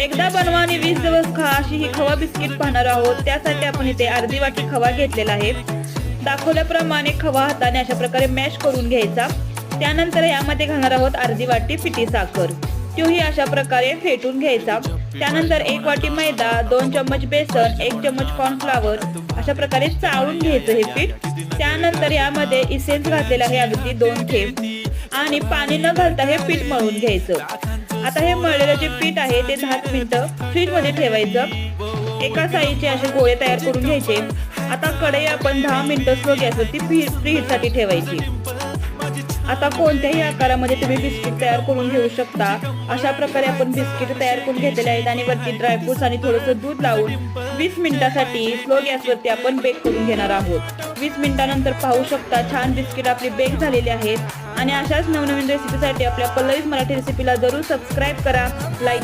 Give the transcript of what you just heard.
एकदा बनवा आणि 20 दिवस खा अशी ही खवा बिस्किट पाहणार आहोत। त्यासाठी आपण इथे अर्धी वाटी खवा घेतलेला आहे। दाखवल्याप्रमाणे खवा हाताने अशा प्रकारे मॅश करून घ्यायचा। त्यानंतर यामध्ये घालणार आहोत अर्धी वाटी पिठी साखर, तोही अशा प्रकारे फेटून घ्यायचा। त्यानंतर 1 वाटी मैदा, 2 चम्मच बेसन, 1 चम्मच कॉर्नफ्लॉवर अशा प्रकारे चाळून घ्यायचं हे पीठ। त्यानंतर यामध्ये इसेन्स घातलेला आहे अगदी 2 थेंब आणि पाणी न घालता हे पीठ मळून घ्यायचं। आता हे मळलेलं जे पीठ आहे ते 10 मिनिटं फ्रीज मध्ये ठेवायचं। एका साईजचे असे गोळे तयार करून घ्यायचे। आता कढई आपण 10 मिनिटं स्लो गॅसवरती प्रीहीट साठी ठेवायची। आता कोणत्याही आकारामध्ये तुम्ही बिस्किट तयार करून घेऊ शकता। अशा प्रकारे आपण बिस्किट तयार करून घेतलेले आहेत आणि वरती ड्रायफ्रुट्स आणि थोडंसं दूध लावून 20 मिनिटांसाठी स्लो गॅसवरती आपण बेक करून घेणार आहोत। 20 मिनिटांनंतर पाहू शकता छान बिस्किट आपली बेक झालेली आहेत। आणि अशाच नवनवीन रेसिपीसाठी आपल्या पल्लवीज मराठी रेसिपीला जरूर सबस्क्राईब करा, लाईक